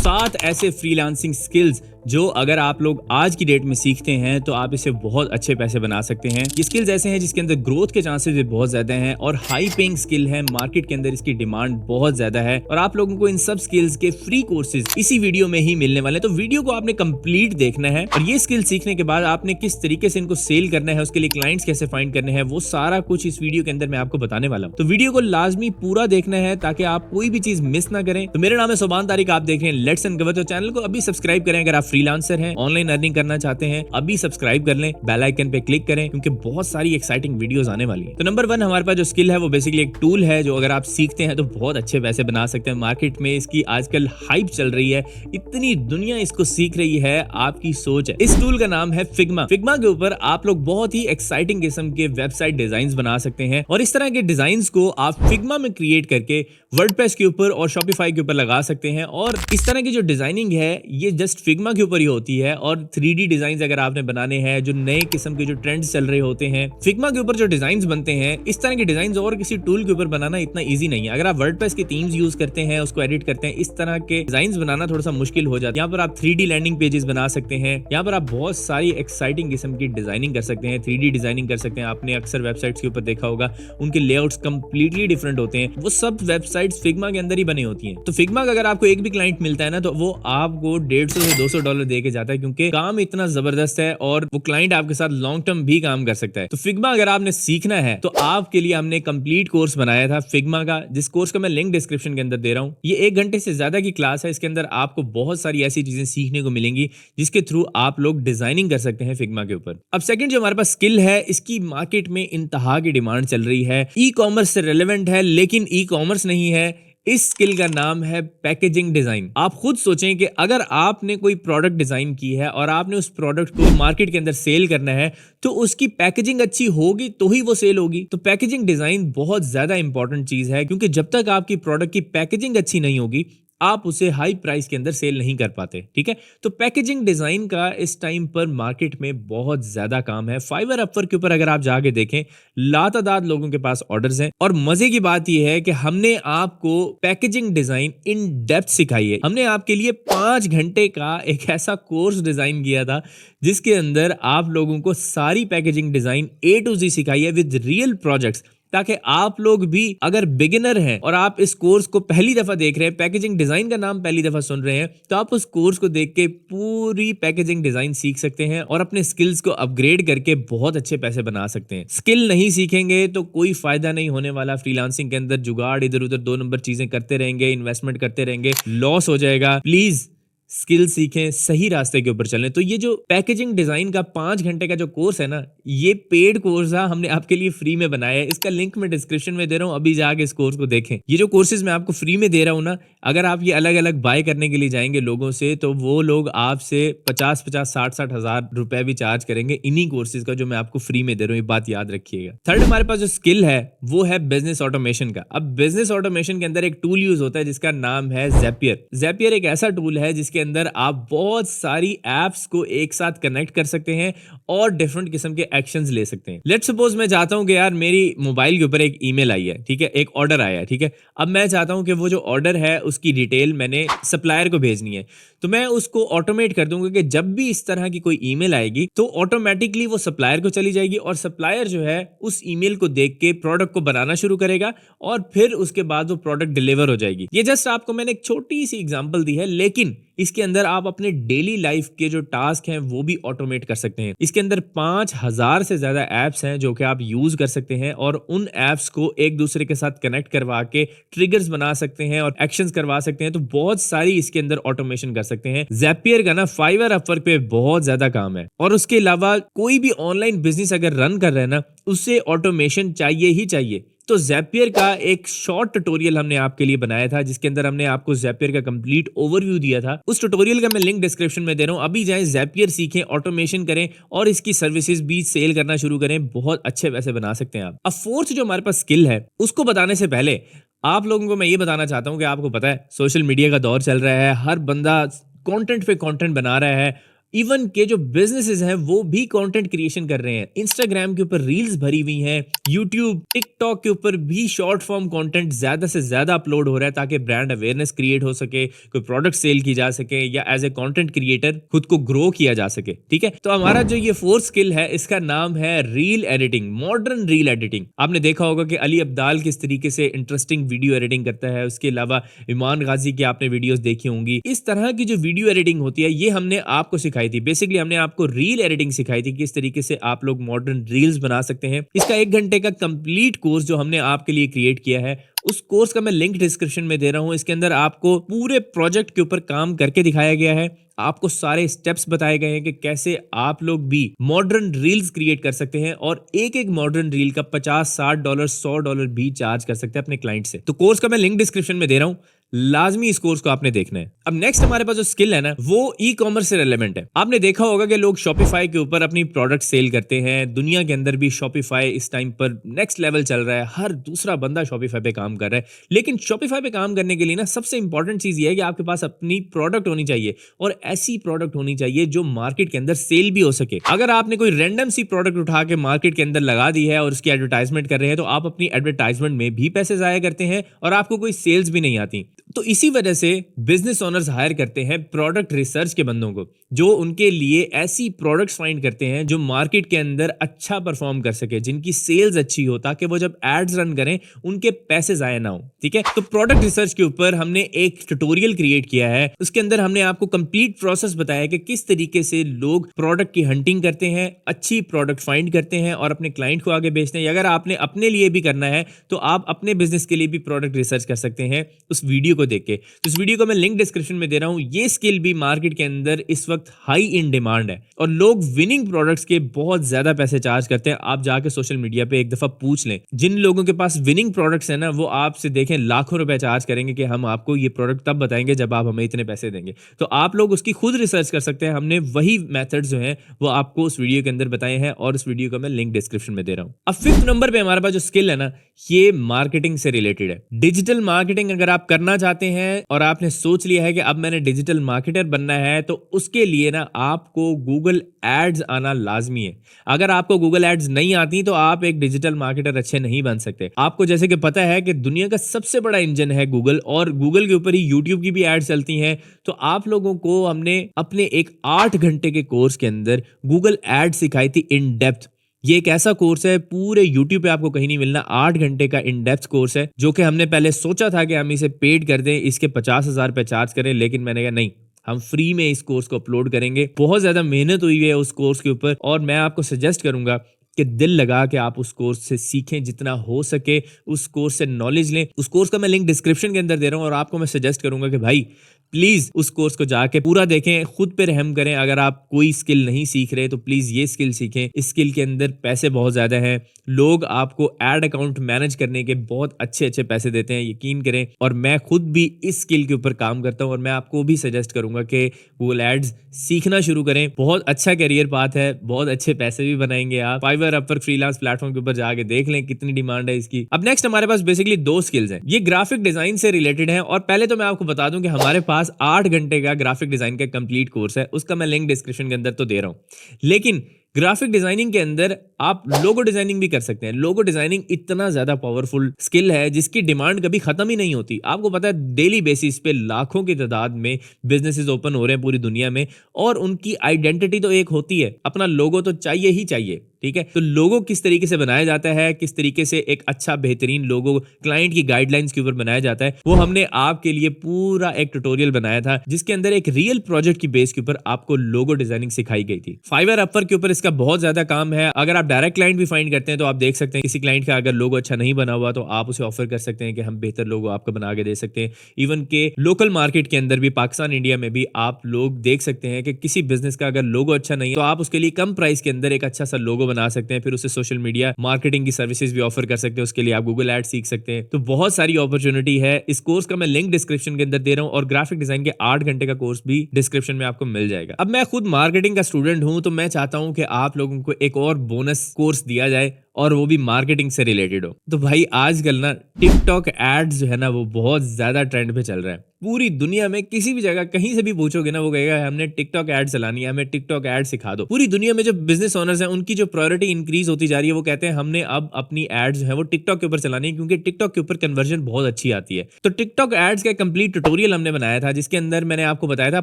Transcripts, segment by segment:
7 ऐसे freelancing skills जो अगर आप लोग आज की डेट में सीखते हैं तो आप इससे बहुत अच्छे पैसे बना सकते हैं। ये स्किल्स ऐसे हैं जिसके अंदर ग्रोथ के चांसेस भी बहुत ज्यादा हैं और हाई पेइंग स्किल है, मार्केट के अंदर इसकी डिमांड बहुत ज्यादा है और आप लोगों को इन सब स्किल्स के फ्री कोर्सेज इसी वीडियो में ही मिलने वाले हैं। तो वीडियो को आपने कंप्लीट देखना है और ये स्किल सीखने के बाद आपने किस तरीके से इनको सेल करना है, उसके लिए क्लाइंट्स कैसे फाइंड करने हैं, वो सारा कुछ इस वीडियो के अंदर मैं आपको बताने वाला हूँ। तो वीडियो को लाजमी पूरा देखना है ताकि आप कोई भी चीज मिस ना करें। तो मेरा नाम है सुभान तारिक, आप देख रहे हैं लेट्स अनकवर। तो चैनल को अभी सब्सक्राइब करें अगर आप फ्रीलांसर हैं, ऑनलाइन अर्निंग करना चाहते हैं, अभी सब्सक्राइब कर लें, बेल आइकन पे क्लिक करें क्योंकि बहुत सारी एक्साइटिंग वीडियोस आने वाली है। तो नंबर 1 हमारे पास जो स्किल है वो बेसिकली एक टूल है जो अगर आप सीखते हैं तो बहुत अच्छे पैसे बना सकते हैं। मार्केट में इसकी आजकल हाइप चल रही है, इतनी दुनिया इसको सीख रही है, आपकी सोच है। इस टूल का नाम है फिग्मा। फिग्मा के ऊपर आप लोग बहुत ही एक्साइटिंग किस्म के वेबसाइट डिजाइन बना सकते हैं और इस तरह के डिजाइन को आप फिग्मा में क्रिएट करके वर्डप्रेस के ऊपर और शॉपिफाई के ऊपर लगा सकते हैं। और इस तरह की जो डिजाइनिंग है ये जस्ट फिग्मा के ऊपर ही होती है। और 3D डिजाइन अगर आपने बनाने हैं, जो नए किस्म के जो ट्रेंड्स चल रहे होते हैं, फिग्मा के ऊपर जो डिजाइन बनते हैं, इस तरह के डिजाइन और किसी टूल के ऊपर बनाना इतना ईजी नहीं है। अगर आप वर्डप्रेस के थीम्स यूज करते हैं, उसको एडिट करते हैं, इस तरह के डिजाइन बनाना थोड़ा सा मुश्किल हो जाता है। यहाँ पर आप 3D लैंडिंग पेजेस बना सकते हैं, यहाँ पर आप बहुत सारी एक्साइटिंग किस्म की डिजाइनिंग कर सकते हैं, 3D डिजाइनिंग कर सकते हैं। आपने अक्सर वेबसाइट्स के ऊपर देखा होगा उनके लेआउट्स कंप्लीटली डिफरेंट होते हैं, वो सब वेबसाइट्स फिग्मा के अंदर ही बनी होती हैं। तो फिग्मा का अगर आपको एक भी क्लाइंट मिलता है ना तो वो आपको $150 से $200 दे के जाता है क्योंकि काम इतना जबरदस्त है और वो क्लाइंट आपके साथ लॉन्ग टर्म भी काम कर सकता है। तो फिग्मा अगर आपने सीखना है तो आपके लिए हमने कंप्लीट कोर्स बनाया था फिग्मा का, जिस कोर्स का मैं लिंक डिस्क्रिप्शन के अंदर दे रहा हूं। ये 1 घंटे से ज्यादा की क्लास है। इसके अंदर आपको बहुत सारी ऐसी चीजें सीखने को मिलेंगी जिसके थ्रू आप लोग डिजाइनिंग कर सकते हैं फिग्मा के ऊपर। अब सेकंड जो हमारे पास स्किल है, इसकी मार्केट में इंतहा की डिमांड चल रही है, ई कॉमर्स से रिलेवेंट है लेकिन ई कॉमर्स नहीं है। इस स्किल का नाम है पैकेजिंग डिजाइन। आप खुद सोचें कि अगर आपने कोई प्रोडक्ट डिजाइन की है और आपने उस प्रोडक्ट को मार्केट के अंदर सेल करना है तो उसकी पैकेजिंग अच्छी होगी तो ही वो सेल होगी। तो पैकेजिंग डिजाइन बहुत ज्यादा इंपॉर्टेंट चीज है क्योंकि जब तक आपकी प्रोडक्ट की पैकेजिंग अच्छी नहीं होगी आप उसे हाई प्राइस के अंदर सेल नहीं कर पाते। ठीक है, तो पैकेजिंग डिजाइन का इस टाइम पर मार्केट में बहुत ज्यादा काम है। फाइवर अपवर्क के ऊपर अगर आप जाके देखें लातादाद लोगों के पास ऑर्डर्स हैं और मजे की बात यह है कि हमने आपको पैकेजिंग डिजाइन इन डेप्थ सिखाई है। हमने आपके लिए 5 घंटे का एक ऐसा कोर्स डिजाइन किया था जिसके अंदर आप लोगों को सारी packaging design A to Z सिखाई है विद रियल प्रोजेक्ट्स, ताकि आप लोग भी अगर बिगिनर हैं और आप इस कोर्स को पहली दफा देख रहे हैं, पैकेजिंग डिजाइन का नाम पहली दफा सुन रहे हैं, तो आप उस कोर्स को देख के पूरी पैकेजिंग डिजाइन सीख सकते हैं और अपने स्किल्स को अपग्रेड करके बहुत अच्छे पैसे बना सकते हैं। स्किल नहीं सीखेंगे तो कोई फायदा नहीं होने वाला। फ्रीलांसिंग के अंदर जुगाड़, इधर उधर 2 नंबर चीजें करते रहेंगे, इन्वेस्टमेंट करते रहेंगे, लॉस हो जाएगा। प्लीज स्किल सीखें, सही रास्ते के ऊपर चलें। तो ये जो पैकेजिंग डिजाइन का 5 घंटे का जो कोर्स है ना, ये पेड कोर्स है, हमने आपके लिए फ्री में बनाया है। इसका लिंक मैं डिस्क्रिप्शन में दे रहा हूं, अभी जाके इस कोर्स को देखें। ये जो कोर्सेज मैं आपको फ्री में दे रहा हूं ना, अगर आप ये अलग अलग बाय करने के लिए जाएंगे लोगों से तो वो लोग आपसे 50-50, 60-60 हजार रुपए भी चार्ज करेंगे इन्हीं कोर्सेज का जो मैं आपको फ्री में दे रहा हूँ। ये बात याद रखिएगा। थर्ड हमारे पास जो स्किल है वो है बिजनेस ऑटोमेशन का। अब बिजनेस ऑटोमेशन के अंदर एक टूल यूज होता है जिसका नाम है ज़ैपियर। ज़ैपियर एक ऐसा टूल है जिसके अंदर आप बहुत सारी एप्स को एक साथ कनेक्ट कर सकते हैं और डिफरेंट किस्म के एक्शंस ले सकते हैं। लेट्स सपोज मैं चाहता हूं कि यार मेरी मोबाइल के ऊपर एक ईमेल आई है, ठीक है, एक ऑर्डर आया है, ठीक है। अब मैं चाहता हूं कि वो जो ऑर्डर है उसकी डिटेल मैंने सप्लायर को भेजनी है, तो मैं उसको ऑटोमेट कर दूंगा कि जब भी इस तरह की कोई ईमेल आएगी तो ऑटोमेटिकली वो सप्लायर को चली जाएगी और सप्लायर जो है उस ईमेल को देख के प्रोडक्ट को बनाना शुरू करेगा और फिर उसके बाद वो प्रोडक्ट डिलीवर हो जाएगी। ये जस्ट आपको मैंने एक छोटी सी एग्जांपल दी है, लेकिन इसके अंदर आप अपने डेली लाइफ के जो टास्क हैं वो भी ऑटोमेट कर सकते हैं। इसके अंदर 5000 से ज्यादा एप्स हैं जो कि आप यूज कर सकते हैं और उन एप्स को एक दूसरे के साथ कनेक्ट करवा के ट्रिगर्स बना सकते हैं और एक्शंस करवा सकते हैं। तो बहुत सारी इसके अंदर ऑटोमेशन कर सकते हैं। ज़ैपियर का ना फाइवर अपवर्क पे बहुत ज्यादा काम है और उसके अलावा कोई भी ऑनलाइन बिजनेस अगर रन कर रहे हैं ना, उससे ऑटोमेशन चाहिए ही चाहिए। तो ज़ैपियर का एक शॉर्ट ट्यूटोरियल हमने आपके लिए बनाया था जिसके अंदर हमने आपको ज़ैपियर का कंप्लीट ओवरव्यू दिया था। उस ट्यूटोरियल का मैं लिंक डिस्क्रिप्शन में दे रहा हूं, अभी जाएं ज़ैपियर सीखें, ऑटोमेशन करें और इसकी सर्विसेज भी सेल करना शुरू करें। बहुत अच्छे पैसे बना सकते हैं आप। अब फोर्थ जो हमारे पास स्किल है उसको बताने से पहले आप लोगों को मैं ये बताना चाहता हूं कि आपको पता है सोशल मीडिया का दौर चल रहा है, हर बंदा कंटेंट पे कंटेंट बना रहा है, इवन के जो बिजनेसेस हैं वो भी कंटेंट क्रिएशन कर रहे हैं। इंस्टाग्राम के ऊपर रील्स भरी हुई हैं, यूट्यूब टिकटॉक के ऊपर भी शॉर्ट फॉर्म कंटेंट ज्यादा से ज्यादा अपलोड हो रहा है ताकि ब्रांड अवेयरनेस क्रिएट हो सके, कोई प्रोडक्ट सेल की जा सके या एज ए कंटेंट क्रिएटर खुद को ग्रो किया जा सके। ठीक है, तो हमारा जो ये फोर्थ स्किल है इसका नाम है reel editing, modern reel editing. आपने देखा होगा कि अली अब्दाल किस तरीके से इंटरेस्टिंग वीडियो एडिटिंग करता है, उसके अलावा इमान गाजी की आपने वीडियोस देखी होंगी। इस तरह की जो वीडियो एडिटिंग होती है ये हमने आपको सिखाई थी। बेसिकली हमने आपको रील एडिटिंग सिखाई थी, किस तरीके से आप लोग मॉडर्न रील्स बना सकते हैं। इसका 1 घंटे का कंप्लीट कोर्स जो हमने आपके लिए क्रिएट किया है, उस कोर्स का मैं लिंक डिस्क्रिप्शन में दे रहा हूं। इसके अंदर आपको पूरे प्रोजेक्ट के ऊपर काम करके दिखाया गया है, आपको सारे स्टेप्स बताए गए हैं कि कैसे आप लोग भी मॉडर्न रील्स क्रिएट कर सकते हैं और एक एक मॉडर्न रील का $50-60 $100 भी चार्ज कर सकते हैं अपने क्लाइंट से। तो कोर्स का मैं लिंक डिस्क्रिप्शन में दे रहा हूं, लाजमी इस कोर्स को आपने देखना है। अब नेक्स्ट हमारे पास जो स्किल है ना वो ई कॉमर्स से रिलेवेंट है। आपने देखा होगा कि लोग शॉपिफाई के ऊपर अपनी प्रोडक्ट सेल करते हैं। दुनिया के अंदर भी शॉपिफाई इस टाइम पर नेक्स्ट लेवल चल रहा है, हर दूसरा बंदा शॉपिफाई पे काम कर रहा है। लेकिन शॉपिफाई पे काम करने के लिए ना सबसे इंपॉर्टेंट चीज ये है कि आपके पास अपनी प्रोडक्ट होनी चाहिए और ऐसी प्रोडक्ट होनी चाहिए जो मार्केट के अंदर सेल भी हो सके। अगर आपने कोई रैंडम सी प्रोडक्ट उठा के मार्केट के अंदर लगा दी है और उसकी एडवर्टाइजमेंट कर रहे हैं तो आप अपनी एडवर्टाइजमेंट में भी पैसे जाया करते हैं और आपको कोई सेल्स भी नहीं आती। तो इसी वजह से बिजनेस ओनर्स हायर करते हैं प्रोडक्ट रिसर्च के बंदों को, जो उनके लिए ऐसी प्रोडक्ट्स फाइंड करते हैं जो मार्केट के अंदर अच्छा परफॉर्म कर सके, जिनकी सेल्स अच्छी हो, ताकि वो जब एड्स रन करें उनके पैसे जाया ना हो। ठीक है, तो प्रोडक्ट रिसर्च के ऊपर हमने एक ट्यूटोरियल क्रिएट किया है। उसके अंदर हमने आपको कंप्लीट प्रोसेस बताया कि किस तरीके से लोग प्रोडक्ट की हंटिंग करते हैं, अच्छी प्रोडक्ट फाइंड करते हैं और अपने क्लाइंट को आगे बेचते हैं। अगर आपने अपने लिए भी करना है तो आप अपने बिजनेस के लिए भी प्रोडक्ट रिसर्च कर सकते हैं उस वीडियो को देख के। तो इस वीडियो को मैं लिंक डिस्क्रिप्शन में दे रहा हूं। ये स्किल भी मार्केट के अंदर इस वक्त हाई इन डिमांड है और लोग विनिंग प्रोडक्ट्स के बहुत ज्यादा पैसे चार्ज करते हैं। आप जाके सोशल मीडिया पे एक दफा पूछ लें, जिन लोगों के पास विनिंग प्रोडक्ट्स है ना वो आपसे देखें लाखों रुपए चार्ज करेंगे कि हम आपको ये प्रोडक्ट तब बताएंगे जब आप हमें इतने पैसे देंगे। तो आप लोग उसकी खुद रिसर्च कर सकते हैं। हमने वही मेथड्स जो हैं वो आपको उस वीडियो के अंदर बताए हैं और उस वीडियो का मैं लिंक डिस्क्रिप्शन में दे रहा हूं। अब 5th नंबर पे हमारे पास जो स्किल है ना ये मार्केटिंग से रिलेटेड है। डिजिटल मार्केटिंग अगर आप करना चाहते हैं और आपने सोच लिया है कि अब मैंने डिजिटल मार्केटर बनना है तो उसके लिए ना आपको गूगल एड्स आना लाजमी है। अगर आपको गूगल एड्स नहीं आती तो आप एक डिजिटल मार्केटर अच्छे नहीं बन सकते। आपको जैसे कि पता है कि दुनिया का सबसे बड़ा इंजन है गूगल और गूगल के ऊपर ही यूट्यूब की भी एड्स चलती हैं। तो आप लोगों को हमने अपने एक 8 घंटे के कोर्स के अंदर गूगल एड्स सिखाई थी इन डेप्थ। ये एक ऐसा कोर्स है पूरे YouTube पे आपको कहीं नहीं मिलना। 8 घंटे का इन डेप्थ कोर्स है जो कि हमने पहले सोचा था कि हम इसे पेड कर दें, इसके 50,000 रुपए चार्ज करें, लेकिन मैंने कहा नहीं, हम फ्री में इस कोर्स को अपलोड करेंगे। बहुत ज्यादा मेहनत हुई है उस कोर्स के ऊपर और मैं आपको सजेस्ट करूंगा कि दिल लगा के आप उस कोर्स से सीखें, जितना हो सके उस कोर्स से नॉलेज लें। उस कोर्स का मैं लिंक डिस्क्रिप्शन के अंदर दे रहा हूं और आपको मैं सजेस्ट करूंगा कि भाई प्लीज उस कोर्स को जाके पूरा देखें, खुद पे रहम करें। अगर आप कोई स्किल नहीं सीख रहे तो प्लीज ये स्किल सीखें। इस स्किल के अंदर पैसे बहुत ज्यादा हैं। लोग आपको एड अकाउंट मैनेज करने के बहुत अच्छे अच्छे पैसे देते हैं, यकीन करें। और मैं खुद भी इस स्किल के ऊपर काम करता हूं और मैं आपको भी सजेस्ट करूंगा कि गूगल एड्स सीखना शुरू करें। बहुत अच्छा करियर पाथ है, बहुत अच्छे पैसे भी बनाएंगे आप। फाइवर, अपवर्क, फ्रीलांस प्लेटफॉर्म के ऊपर जाके देख लें कितनी डिमांड है इसकी। अब नेक्स्ट हमारे पास बेसिकली 2 स्किल्स हैं, ये ग्राफिक डिजाइन से रिलेटेड है। और पहले तो मैं आपको बता दूं कि हमारे पास 8 घंटे का ग्राफिक डिजाइन का कंप्लीट कोर्स है, उसका मैं लिंक डिस्क्रिप्शन के अंदर तो दे रहा हूं। लेकिन ग्राफिक डिजाइनिंग के अंदर आप लोगो डिजाइनिंग भी कर सकते हैं। लोगो डिजाइनिंग इतना ज्यादा पावरफुल स्किल है जिसकी डिमांड कभी खत्म ही नहीं होती। आपको पता है डेली बेसिस पे लाखों की तादाद में बिजनेसेस ओपन हो रहे हैं पूरी दुनिया में और उनकी आइडेंटिटी तो एक होती है, अपना लोगो तो चाहिए ही चाहिए। ठीक है, तो लोगो किस तरीके से बनाया जाता है, किस तरीके से एक अच्छा बेहतरीन लोगो क्लाइंट की गाइडलाइंस के ऊपर बनाया जाता है, वो हमने आपके लिए पूरा एक ट्यूटोरियल बनाया था जिसके अंदर एक रियल प्रोजेक्ट की बेस के ऊपर आपको लोगो डिजाइनिंग सिखाई गई थी। फाइवर, अपवर्क के ऊपर इसका बहुत ज्यादा काम है। अगर आप डायरेक्ट क्लाइंट भी फाइंड करते हैं तो आप देख सकते हैं किसी क्लाइंट का अगर लोगो अच्छा नहीं बना हुआ तो आप उसे ऑफर कर सकते हैं कि हम बेहतर लोगो आपको बना के दे सकते हैं। इवन के लोकल मार्केट के अंदर भी, पाकिस्तान इंडिया में भी आप लोग देख सकते हैं कि किसी बिजनेस का अगर लोगो अच्छा नहीं है तो आप उसके लिए कम प्राइस के अंदर एक अच्छा सा लोगो बना सकते हैं, फिर उसे सोशल मीडिया मार्केटिंग की सर्विसेज भी ऑफर कर सकते हैं। उसके लिए आप गूगल एड सीख सकते हैं। तो बहुत सारी अपॉर्चुनिटी है। इस कोर्स का मैं लिंक डिस्क्रिप्शन के अंदर दे रहा हूं और ग्राफिक डिजाइन के 8 घंटे का कोर्स भी डिस्क्रिप्शन में आपको मिल जाएगा। अब मैं खुद मार्केटिंग का स्टूडेंट हूं तो मैं चाहता हूं कि आप लोगों को एक और बोनस कोर्स दिया जाए और वो भी मार्केटिंग से रिलेटेड हो। तो भाई आजकल ना टिकटॉक एड्स जो है ना वो बहुत ज्यादा ट्रेंड पे चल रहा है। पूरी दुनिया में किसी भी जगह कहीं से भी पूछोगे ना, वो कहेगा हमने टिकटॉक ऐड चलानी है, हमें टिकटॉक ऐड सिखा दो। पूरी दुनिया में जो बिजनेस ओनर्स हैं उनकी जो प्रायोरिटी इंक्रीज होती जा रही है, वो कहते हैं हमने अब अपनी एड्स जो है वो टिकटॉक के ऊपर चलानी है, क्योंकि टिकटॉक के ऊपर कन्वर्जन बहुत अच्छी आती है। तो टिकटॉक एड्स का कंप्लीट ट्यूटोरियल हमने बनाया था, जिसके अंदर मैंने आपको बताया था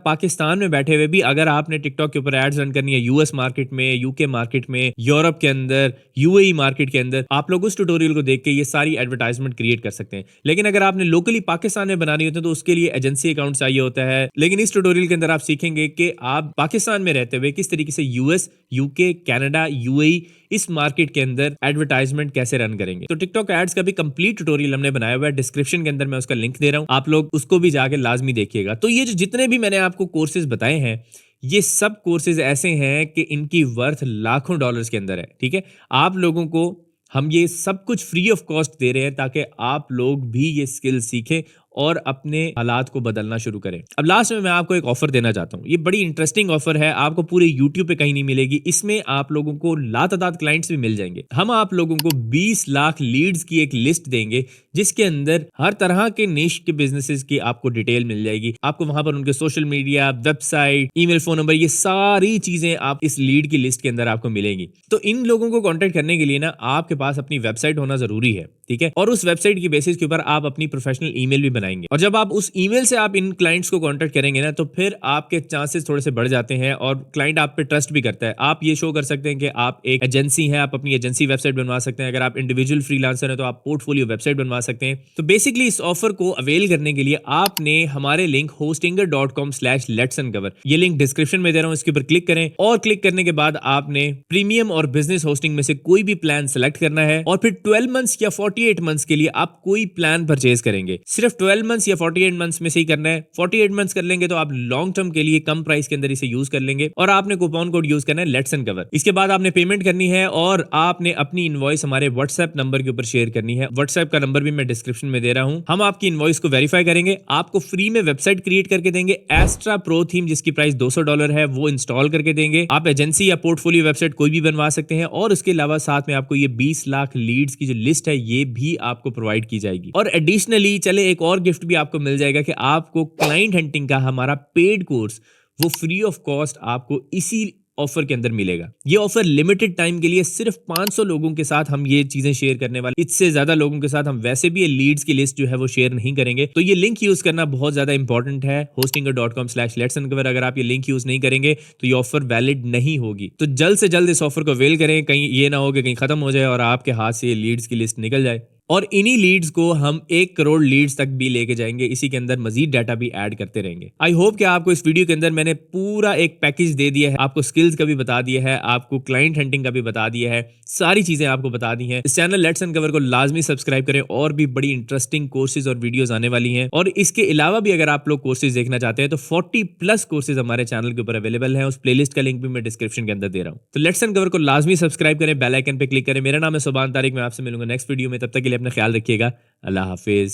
पाकिस्तान में बैठे हुए भी अगर आपने टिकटॉक के ऊपर एड्स रन करनी है, यूएस मार्केट में, यूके मार्केट में, यूरोप के अंदर, यूएई मार्केट के अंदर, आप लोग उस ट्यूटोरियल को देख के ये सारी एडवर्टाइजमेंट क्रिएट कर सकते हैं। लेकिन अगर आपने लोकली पाकिस्तान में बनानी होती है तो उसके लिए एजेंसी अकाउंट चाहिए होता है। लेकिन इस ट्यूटोरियल के अंदर आप सीखेंगे कि आप पाकिस्तान में रहते हुए किस तरीके से यूएस, यूके, कनाडा, यूएई इस मार्केट के अंदर एडवर्टाइजमेंट कैसे रन करेंगे। तो टिकटॉक एड्स का भी कंप्लीट ट्यूटोरियल हमने बनाया हुआ है, डिस्क्रिप्शन के अंदर मैं उसका लिंक दे रहा हूं, आप लोग उसको भी जाके लाजमी देखिएगा। तो ये जो जितने भी मैंने आपको कोर्सेज बताए हैं, ये सब कोर्सेज ऐसे हैं कि इनकी वर्थ लाखों डॉलर्स के अंदर है। ठीक है, आप लोगों को हम ये सब कुछ फ्री ऑफ कॉस्ट दे रहे हैं ताकि आप लोग भी ये स्किल सीखें और अपने हालात को बदलना शुरू करें। अब लास्ट में मैं आपको एक ऑफर देना चाहता हूं, ये बड़ी इंटरेस्टिंग ऑफर है, आपको पूरे यूट्यूब पे कहीं नहीं मिलेगी। इसमें आप लोगों को लातादाद क्लाइंट्स भी मिल जाएंगे। हम आप लोगों को 20 लाख लीड्स की एक लिस्ट देंगे, जिसके अंदर हर तरह के निश के बिजनेसेस की आपको डिटेल मिल जाएगी। आपको वहां पर उनके social media, website, email, phone number, ये सारी चीजें आप इस लीड की लिस्ट के अंदर आपको मिलेंगी। तो इन लोगों को कॉन्टेक्ट करने के लिए ना आपके पास अपनी वेबसाइट होना जरूरी है। ठीक है, और उस वेबसाइट की बेसिस के ऊपर आप अपनी प्रोफेशनल ईमेल भी बनाएंगे, और जब आप उस ईमेल से आप इन क्लाइंट्स को कांटेक्ट करेंगे ना, तो फिर आपके चांसेस थोड़े से बढ़ जाते हैं और क्लाइंट आप पे ट्रस्ट भी करता है। आप ये शो कर सकते हैं कि आप एक एजेंसी हैं, आप अपनी एजेंसी वेबसाइट बनवा सकते हैं। अगर आप इंडिविजुअल फ्रीलांसर हैं तो आप पोर्टफोलियो वेबसाइट बनवा सकते हैं। तो बेसिकली इस ऑफर को अवेल करने के लिए आपने हमारे लिंक hostinger.com/letsuncover, ये लिंक डिस्क्रिप्शन में दे रहा हूं, इसके ऊपर क्लिक करें, और क्लिक करने के बाद आपने प्रीमियम और बिजनेस होस्टिंग में से कोई भी प्लान सेलेक्ट करना है, और फिर 12 मंथ्स या 48 मंथ्स के लिए आप कोई प्लान परचेज करेंगे। सिर्फ 12 मंथ्स या 48 मंथ्स में से ही करना है। 48 मंथ्स कर लेंगे तो आप लॉन्ग टर्म के लिए कम प्राइस के अंदर इसे यूज कर लेंगे, और आपने कूपन कोड यूज करना है लेट्स अनकवर। इसके बाद आपने पेमेंट करनी है और आपने अपनी इनवॉइस हमारे व्हाट्सएप नंबर के ऊपर शेयर करनी है। व्हाट्सएप का नंबर भी मैं डिस्क्रिप्शन में दे रहा हूं। हम आपकी इनवॉइस को वेरीफाई करेंगे, आपको फ्री में वेबसाइट क्रिएट करके देंगे, एस्ट्रा प्रो थीम जिसकी प्राइस $200 है वो इंस्टॉल करके देंगे। आप एजेंसी या पोर्टफोलियो वेबसाइट कोई भी बनवा सकते हैं, और उसके अलावा साथ में आपको ये 20 लाख लीड्स की जो लिस्ट है ये भी आपको प्रोवाइड की जाएगी। और एडिशनली चले एक और गिफ्ट भी आपको मिल जाएगा कि आपको क्लाइंट हंटिंग का हमारा पेड कोर्स वो फ्री ऑफ कॉस्ट आपको इसी ऑफर के अंदर मिलेगा। ये ऑफर लिमिटेड टाइम के लिए सिर्फ 500 लोगों के साथ हम ये चीजें शेयर करने वाले, इससे ज्यादा लोगों के साथ हम वैसे भी ये लीड्स की लिस्ट जो है वो शेयर नहीं करेंगे। तो ये लिंक यूज करना बहुत ज्यादा इंपॉर्टेंट है, hostinger.com/letsuncover। अगर आप ये लिंक यूज नहीं करेंगे तो ये ऑफर वैलिड नहीं होगी। तो जल्द से जल्द इस ऑफर को अवेल करें, कहीं ये ना हो कि कहीं खत्म हो जाए और आपके हाथ से ये लीड्स की लिस्ट निकल जाए। और इन्हीं लीड्स को हम 1 करोड़ लीड्स तक भी लेके जाएंगे, इसी के अंदर मजीद डाटा भी ऐड करते रहेंगे। आई होप कि आपको इस वीडियो के अंदर मैंने पूरा एक पैकेज दे दिया है, आपको स्किल्स का भी बता दिया है, आपको क्लाइंट हंटिंग का भी बता दिया है, सारी चीजें आपको बता दी हैं। इस चैनल लेट्स अनकवर को लाजमी सब्सक्राइब करें, और भी बड़ी इंटरेस्टिंग कोर्सेज और वीडियोस आने वाली हैं। और इसके अलावा भी अगर आप लोग कोर्सेज देखना चाहते हैं तो 40+ कोर्सेज हमारे चैनल के ऊपर अवेलेबल है, उस प्लेलिस्ट का लिंक भी मैं डिस्क्रिप्शन के अंदर दे रहा हूं। तो लेट्स अनकवर को लाजमी सब्सक्राइब करें, बेल आइकन पे क्लिक करें। मेरा नाम है सुभान तारिक, मैं आपसे मिलूंगा नेक्स्ट वीडियो में, तब तक के लिए अपना ख्याल रखिएगा। अल्लाह हाफिज।